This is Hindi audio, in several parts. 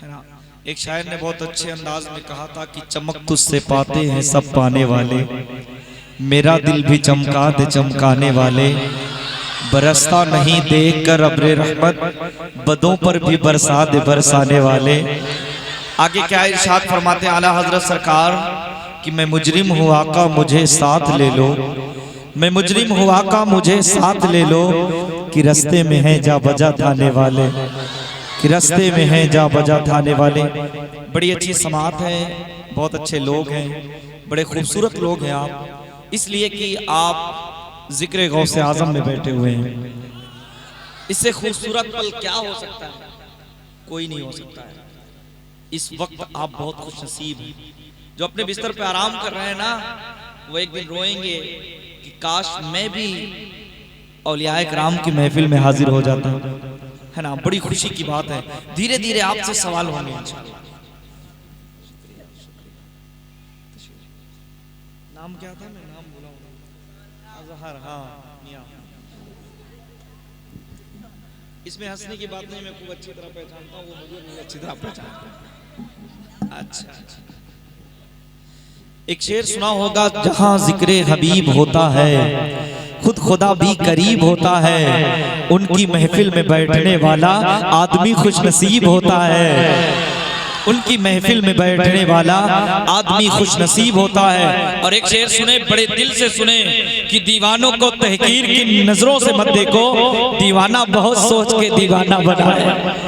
है ना। एक शायर ने बहुत अच्छे अंदाज में कहा था कि चमक तुझसे पाते हैं सब पाने वाले, मेरा दिल भी चमका दे चमकाने वाले, बरसता नहीं देख कर अब्रे रहमत, बदों पर भी बरसा दे बरसाने वाले। आगे क्या इरशाद फरमाते आला हजरत सरकार कि मैं मुजरिम हूँ आका मुझे साथ ले लो, मैं मुजरिम हूँ आका मुझे साथ ले लो, कि रास्ते में है जा बजा थाने वाले, कि रास्ते में है जा बजा थाने वाले। बड़ी अच्छी समात है, बहुत अच्छे लोग हैं, बड़े खूबसूरत लोग हैं आप, इसलिए कि आप जिक्र गौसे आजम में बैठे हुए हैं। इससे खूबसूरत पल क्या हो सकता है? कोई नहीं हो सकता है। इस वक्त आप बहुत खुशनसीब हैं। जो अपने बिस्तर पे आराम कर रहे हैं ना, वो एक दिन रोएंगे कि काश मैं भी औलियाए किराम की महफिल में हाजिर हो जाता, है ना। बड़ी खुशी की बात है। धीरे धीरे आपसे सवाल होंगे इंशाअल्लाह। नाम क्या था? मैं नाम भूला हूं। अजहर, हाँ मियां। इसमें हंसने की बात नहीं, मैं खूब अच्छी तरह पहचानता हूँ, वो मुझे नहीं अच्छी तरह पहचानता। अच्छा, एक शेर सुना होगा, जहां जिक्रे हबीब होता है खुद खुदा भी करीब होता है, उनकी महफिल में बैठने वाला आदमी खुश नसीब होता है, उनकी महफिल में बैठने वाला आदमी खुश नसीब होता है। और एक शेर सुने, बड़े दिल से सुने कि दीवानों को तहकीर की नजरों से मत देखो, दीवाना बहुत सोच के दीवाना बना है,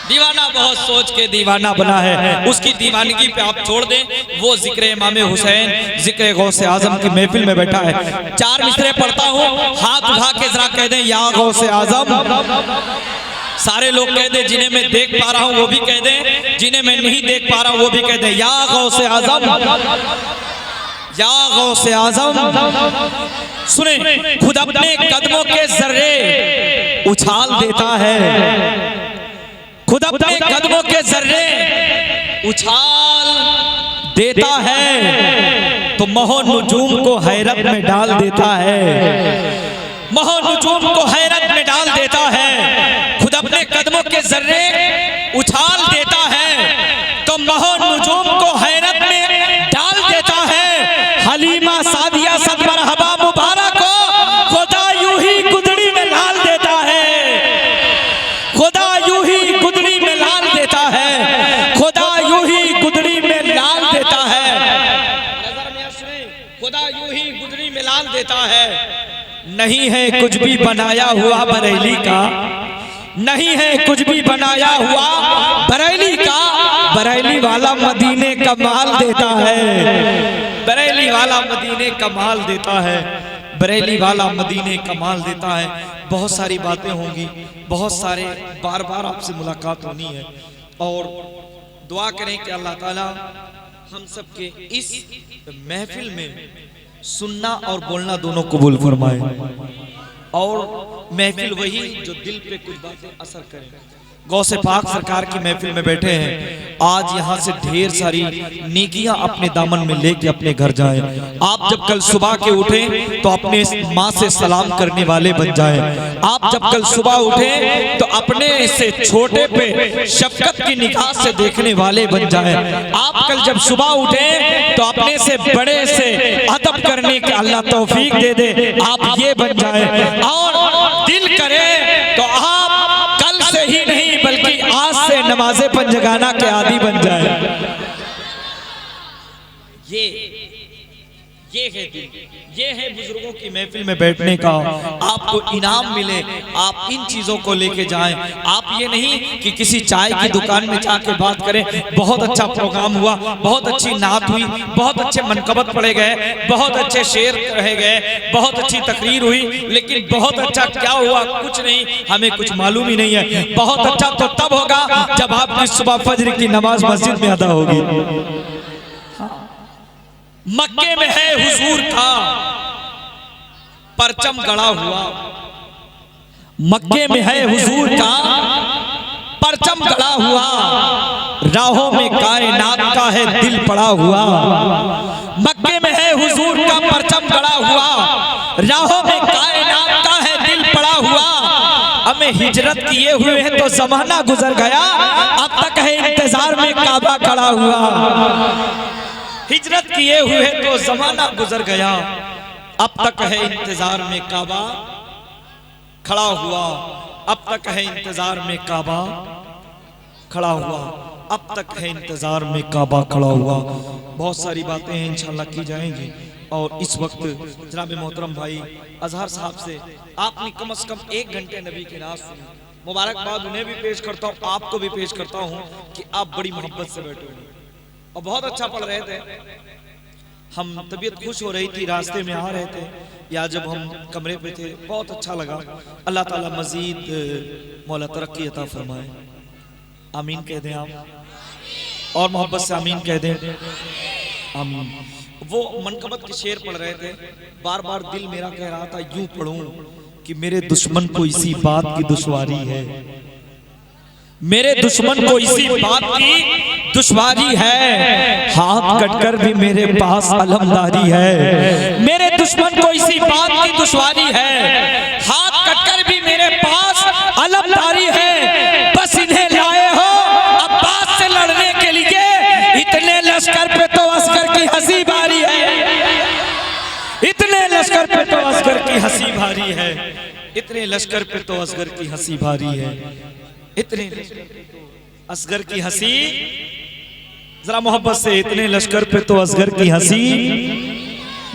दीवाना बहुत सोच के दीवाना बना है। उसकी दीवानगी पे आप छोड़ दें। वो जिक्र इमाम हुसैन जिक्र गौसे आजम की महफिल में बैठा है। चार मिसरे पढ़ता हूँ, हाथ उठा के जरा कह दें या गौसे आजम। सारे लोग कह दें, जिन्हें मैं देख पा रहा हूँ वो भी कह दें, जिन्हें मैं नहीं देख पा रहा हूँ वो भी कह दें, या गौसे आजम, या गौसे आजम। सुने, खुद अपने कदमों के जर्रे उछाल देता है, खुद अपने कदमों के जर्रे उछाल देता है, तो मोह नुजूम को हैरत में डाल देता है, मोह नुजूम को हैरत में डाल देता है। खुद अपने कदमों के जर्रे उछाल देता है, तो मोह नुजूम को हैरत में डाल देता है। हलीमा सादिया सद मरहबा मुबारक को खुदा यूं ही गुदड़ी में डाल देता है, खुदा यूं ही गुदड़ी में डाल देता है, खुदा यूं ही गुदड़ी में डाल देता है। नजर में सुने, खुदा यूं ही गुदड़ी में डाल देता है। नहीं है कुछ भी बनाया हुआ बरेली का, नहीं है कुछ भी बनाया हुआ बरेली का, बरेली वाला मदीने का माल देता है, बरेली वाला मदीने का माल देता है, बरेली वाला मदीने का माल देता है। बहुत सारी बातें होंगी, बहुत सारे बार बार आपसे मुलाकात होनी है, और दुआ करें कि अल्लाह ताला हम सबके इस महफिल में सुनना और बोलना दोनों कबूल फरमाए, और महफिल वही जो दिल पे कुछ बातें असर करें। गौसे पाक सरकार की महफिल में बैठे हैं, आज यहाँ से ढेर सारी नेकियां अपने दामन में लेके अपने घर जाएं। आप जब कल सुबह के उठें तो अपने माँ से सलाम करने वाले बन जाएं। आप जब कल सुबह उठें तो अपने से छोटे पे शफकत की निगाह से देखने वाले बन जाएं। आप कल जब सुबह उठें तो अपने से बड़े से अदब करने के अल्लाह तौफीक दे दे, आप ये बन जाएं। और दिल करे तो आप कल से ही नहीं बल्कि आज से नमाज़े पंजगाना के आदी बन जाए। ये है दिल, ये है बुजुर्गों की महफिल में बैठने का। आपको इनाम मिले, आप इन चीजों को लेके जाएं। आप ये नहीं कि किसी चाय की दुकान में जाके बात करें, बहुत अच्छा प्रोग्राम हुआ, बहुत अच्छी नात हुई, बहुत अच्छे मनकबत पढ़े गए, बहुत अच्छे शेर कहे गए, बहुत अच्छी तकरीर हुई, लेकिन बहुत अच्छा क्या हुआ कुछ नहीं, हमें कुछ मालूम ही नहीं है। बहुत अच्छा तो तब होगा जब आपकी सुबह फजर की नमाज मस्जिद में अदा होगी। मक्के में है हुजूर का परचम गड़ा हुआ, मक्के में है हुजूर का परचम गड़ा हुआ, राहों में कायनात का है दिल पड़ा हुआ। मक्के में है हुजूर का परचम गड़ा हुआ, राहों में कायनात का है दिल पड़ा हुआ। हमें हिजरत किए हुए हैं तो जमाना गुजर गया, अब तक है में काबा खड़ा हुआ। हिजरत किए हुए तो जमाना गुजर गया, अब तक है इंतजार में काबा खड़ा हुआ। अब तक है इंतजार में काबा खड़ा हुआ। अब तक है इंतजार में काबा खड़ा हुआ। बहुत सारी बातें हैं इंशाल्लाह की जाएंगी। और इस वक्त जनाब मोहतरम भाई अजहर साहब से आपने कम से कम 1 घंटे नबी की नात सुनी। मुबारकबाद उन्हें भी पेश करता हूँ, आपको भी पेश करता हूँ कि आप बड़ी मोहब्बत से बैठे हुए और बहुत अच्छा पढ़ रहे थे। हम तबीयत खुश हो रही थी, रास्ते में आ रहे थे या जब हम कमरे पे थे, बहुत अच्छा लगा। अल्लाह ताला मजीद मौला तरक्की अता फरमाए। आमीन कह दें आप, और मोहब्बत से आमीन कह दें। आमीन। वो मनकबत के शेर पढ़ रहे थे, बार बार दिल मेरा कह रहा था यूं पढ़ूं कि मेरे दुश्मन को इसी बात की दुश्वारी है, मेरे दुश्मन को इसी बात की दुश्वारी है, हाथ कटकर भी मेरे पास अलमदारी है। मेरे दुश्मन को इसी बात की दुश्वारी है, हाथ कटकर भी मेरे पास अलमदारी है। बस इन्हें लाए हो अब्बास से लड़ने के लिए, इतने लश्कर पे तो असगर की हंसी भारी है। इतने लश्कर पे तो असगर की हंसी भारी है। इतने लश्कर पे तो असगर की हंसी भारी है। इतने असगर की हंसी, जरा मोहब्बत से, इतने लश्कर पे तो असगर की हंसी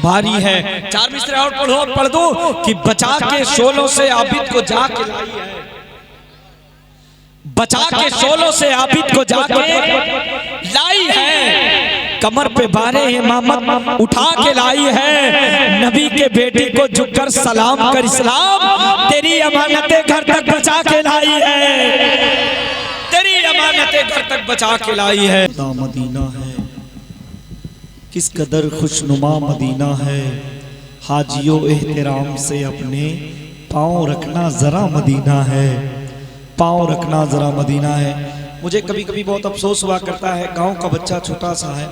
भारी है। 4 मिसरे और पढ़ दो कि बचा के शोलों से आबिद को जाके लाई है, बचा के शोलों से आबिद को जाके लाई है। कमर पे बारे इमामत उठा के लाई है। नबी के बेटी को झुककर सलाम कर इस्लाम, तेरी अमानतें घर तक बचा के लाई है, तेरी अमानतें घर तक बचा के लाई है। मदीना है, किस कदर खुशनुमा मदीना है। हाजियों एहतराम से अपने पाँव रखना जरा मदीना है, पाँव रखना जरा मदीना है। मुझे कभी कभी बहुत अफसोस हुआ करता है, गांव का बच्चा छोटा सा है,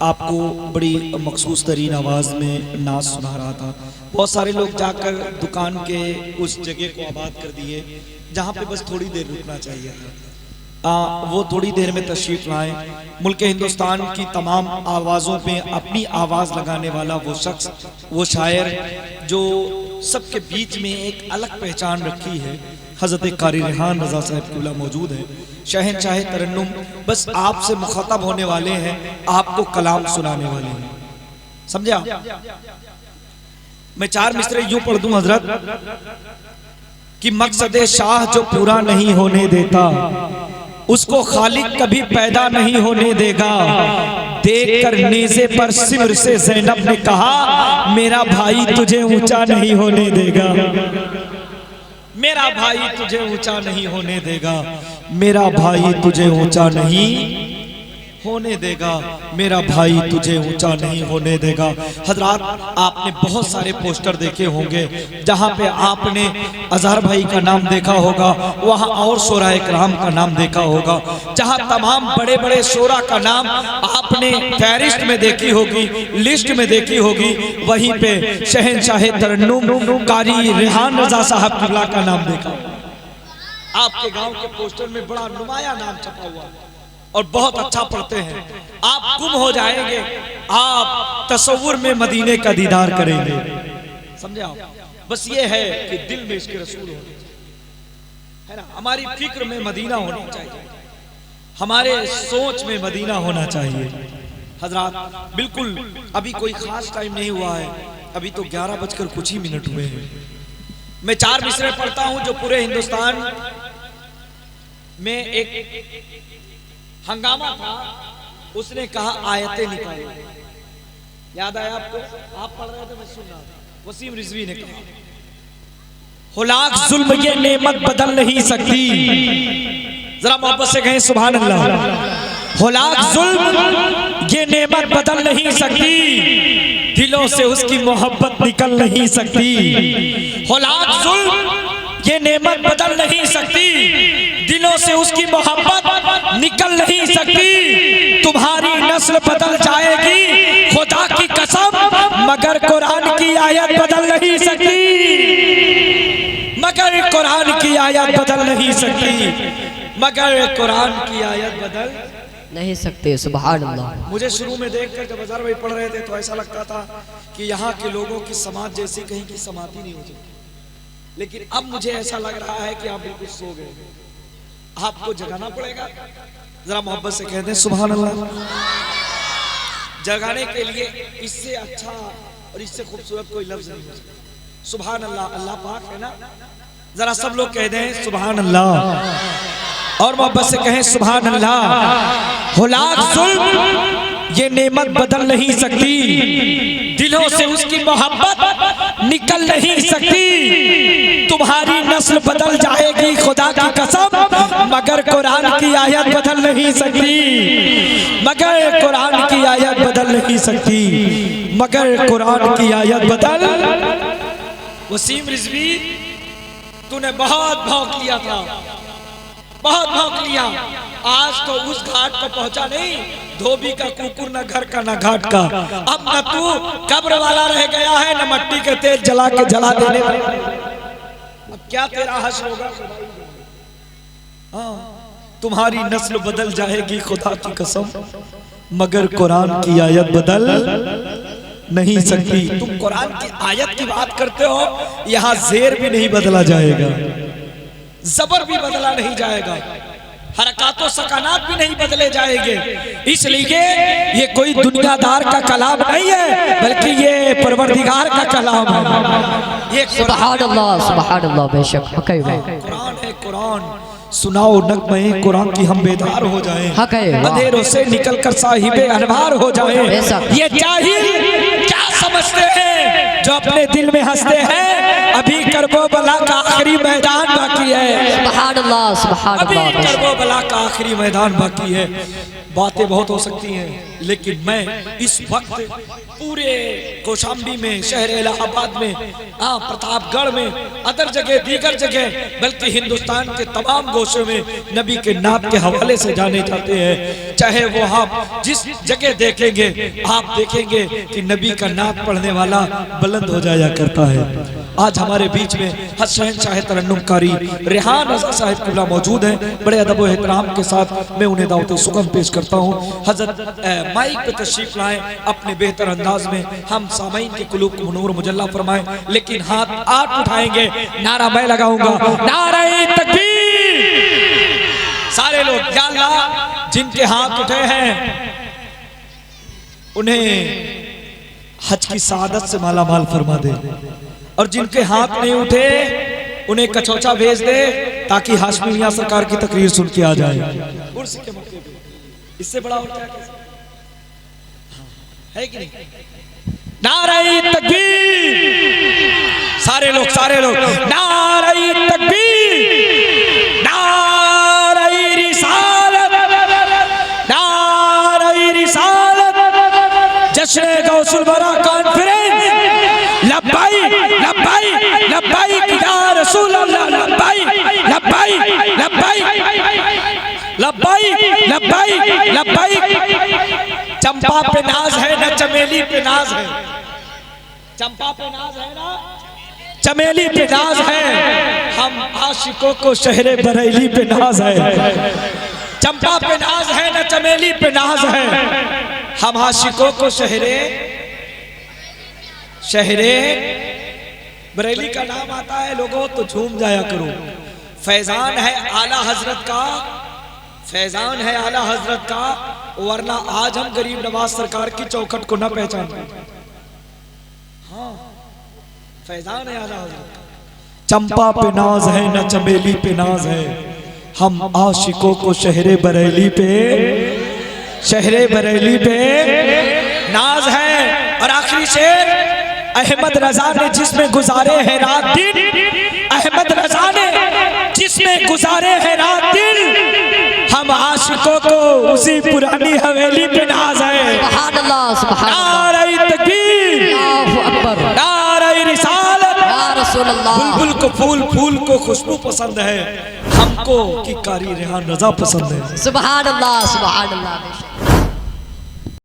आपको बड़ी मखसूस तरीन आवाज़ में नाच सुना रहा था। बहुत सारे लोग जाकर दुकान के उस जगह को आबाद कर दिए जहाँ पे बस थोड़ी देर रुकना चाहिए था। वो थोड़ी देर में तशरीफ लाए। मुल्क हिंदुस्तान की तमाम आवाज़ों पे अपनी आवाज़ लगाने वाला वो शख्स, वो शायर जो सबके बीच में एक अलग पहचान रखी है, हज़रत कारी रेहान रज़ा साहब क़िबला मौजूद है। शहनशाह तरन्नुम बस आपसे मुखातब होने वाले हैं, आपको कलाम सुनाने वाले हैं, समझे आप। मैं 4 मिसरे यूं पढ़ दूं हजरत कि मकसद शाह जो पूरा नहीं होने देता, उसको खालिक कभी पैदा नहीं होने देगा। देखकर नेज़े पर सिमर से ज़ैनब ने कहा, मेरा भाई तुझे ऊंचा नहीं होने देगा, मेरा भाई तुझे ऊंचा नहीं होने देगा, मेरा भाई तुझे ऊंचा नहीं होने देगा, मेरा भाई तुझे ऊंचा नहीं होने देगा। हजरात, आपने बहुत सारे पोस्टर देखे होंगे जहां पे आपने अजहर भाई का नाम देखा होगा, वहां और शोरा इकराम का नाम देखा होगा, जहां तमाम बड़े बड़े शोरा का नाम आपने फहरिस्त में देखी होगी, लिस्ट में देखी होगी, वहीं पे शहनशाह तरन्नुम कारी रेहान रज़ा साहब क़िबला का नाम देखा। आपके गांव के पोस्टर में बड़ा नुमाया नाम छपा हुआ और बहुत अच्छा पढ़ते हैं। आप गुम हो जाएंगे, आप तसव्वुर में मदीने का दीदार करेंगे, समझे आप। बस ये है कि दिल में इसके रसूल होने चाहिए, है ना। हमारी फिक्र में मदीना होना चाहिए, हमारे सोच में मदीना होना चाहिए। हजरात, बिल्कुल अभी कोई खास टाइम नहीं हुआ है, अभी तो 11 बजकर कुछ ही मिनट हुए हैं। मैं 4 मिसरे पढ़ता हूं जो पूरे हिंदुस्तान में एक हंगामा था। उसने कहा आयतें निकालो, याद आया आपको? आप पढ़ रहे थे, मैं सुन रहा था। वसीम रिजवी ने कहा, हुलाक जुल्म ये नेमत बदल नहीं सकती, जरा मोहब्बत से कहें सुभान अल्लाह। हुलाक जुल्म ये नेमत बदल नहीं सकती, दिलों से उसकी मोहब्बत निकल नहीं सकती। हुलाक जुल्म ये नेमत बदल नहीं सकती, दिलों से उसकी मोहब्बत निकल नहीं सकती। तुम्हारी नस्ल बदल जाएगी खुदा की कसम, मगर कुरान की आयत बदल नहीं सकती, मगर कुरान की आयत बदल नहीं सकती, मगर कुरान की आयत बदल नहीं सकते। सुभान अल्लाह। मुझे शुरू में देखकर जब अजहर भाई पढ़ रहे थे तो ऐसा लगता था कि यहाँ के लोगों की समाज जैसी कहीं की समाधि नहीं हो सकती, लेकिन अब मुझे ऐसा लग रहा है कि आप बिल्कुल सो गए, आपको जगाना पड़ेगा। जरा मोहब्बत से कहते हैं सुभान अल्लाह। जगाने के लिए इससे अच्छा और इससे खूबसूरत कोई लफ्ज नहीं हो सकता। सुभान अल्लाह, अल्लाह पाक है ना। जरा सब लोग कह दें सुभान अल्लाह और मोहब्बत से कहें सुभान अल्लाह। हो लाख जुल्म ये नेमत बदल नहीं सकती, दिलों से उसकी मोहब्बत निकल नहीं सकती। तुम्हारी नस्ल बदल जाएगी खुदा की कसम, मगर कुरान की आयत बदल नहीं सकती, मगर कुरान की आयत बदल नहीं सकती, मगर कुरान की आयत बदल। वसीम रिजवी, तूने बहुत भौंक लिया था, बहुत भौंक लिया। आज तो उस घाट पर पहुंचा नहीं, धोबी का कुकुर न घर का न घाट का। अब न तू कब्र वाला रह गया है, न मट्टी के तेल जला के जला देने वाला। अब क्या तेरा हश्र होगा? हाँ, तुम्हारी नस्ल बदल जाएगी खुदा की कसम, मगर कुरान की आयत बदल नहीं सकती। तुम कुरान की आयत की बात करते हो, यहाँ जेर भी नहीं बदला जाएगा, जबर भी बदला नहीं जाएगा, हरकातों सकानात भी नहीं बदले जाएंगे। इसलिए ये कोई दुनियादार का कलाम नहीं है, बल्कि ये परवरदिगार का कलाम है। ये सुभान अल्लाह, सुभान अल्लाह। बेशक कुरान है, कुरान सुनाओ नगमे कुरान की हम बेदार हो जाएं, अंधेरों से निकल कर साहिबे अनवार हो जाएं। ये जाहिल क्या समझते हैं जो अपने दिल में हंसते हैं, अभी करबो बला का आखिरी मैदान बाकी है। सुभान अल्लाह, सुभान अल्लाह। अभी करबो बला का आखिरी मैदान बाकी है। बातें बहुत हो सकती हैं, लेकिन मैं इस वक्त पूरे कौशाम्बी में, शहर इलाहाबाद में, प्रतापगढ़ में, अदर जगह, दीगर जगह, बल्कि हिंदुस्तान के तमाम गोशों में नबी के नाम के हवाले से जाने जाते हैं। चाहे वो आप जिस जगह देखेंगे, आप देखेंगे कि नबी का नाम पढ़ने वाला बुलंद हो जाया करता है। आज हमारे बीच में हसन शाह तरन्नुमकारी रेहान रज़ा साहिब किबला मौजूद हैं। बड़े अदब व एहतराम के साथ मैं उन्हें दावत सुगम पेश करता हूँ। हजरत माइक पे तशरीफ लाएं, अपने बेहतर अंदाज में हम सामईन के कुलूब को नूर मुजल्ला फरमाएं। लेकिन हाथ आप उठाएंगे, नारा मैं लगाऊंगा, नारे तकबीर। सारे लोग या अल्लाह, जिनके हाथ उठे हैं उन्हें हज की सादत से माला माल फरमा दे, और जिनके हाथ नहीं उठे उन्हें कचौचा भेज दे, ताकि हाशमी मियां सरकार की तकरीर सुन के आ जाए। उर्स के मौके पे इससे बड़ा और क्या है कि नहीं? नारे तकबीर। सारे लोग, सारे लोग नारे तकबीर, नारे रिसालत, नारे रिसालत, जश्न गौसुल बरा कॉन्फ्रेंस। लब्बाई लब्बाई लब्बाई या रसूल अल्लाह, लब्बाई लब्बाई लब्बाई लब्बाई लब्बाई लब्बाई। चंपा पे नाज है ना चमेली पे नाज है, चंपा पे नाज है ना चमेली पे नाज है। हम आशिकों को शहरे बरेली पे नाज है। चंपा पे नाज है ना चमेली पे नाज है, हम आशिकों को शहरे बरेली का नाम आता है लोगों तो झूम जाया करो। फैजान है आला हजरत का, फैजान है आला हजरत का, वरना आज हम गरीब नवाज सरकार की चौखट को न पहचान पाते। हाँ, फैजान है आला हजरत का। चंपा पे नाज है न चमेली पे नाज है, हम आशिकों को शहरे बरेली पे नाज है। और आखिरी शेर, अहमद रजा ने जिसमें गुजारे हैं रात दिन, अहमद रजा ने जिसमें गुजारे हैं रात दिन, हम आशिकों को उसी पुरानी हवेली पे नाज है। सुभान अल्लाह, सुभान अल्लाह। नारे तकबीर, अल्लाहु अकबर, नारे रिसालत। या रसूल अल्लाह। बुलबुल को फूल, फूल को खुशबू पसंद है, हमको की कारी रेहान रजा पसंद है। सुभान अल्लाह, सुभान अल्लाह।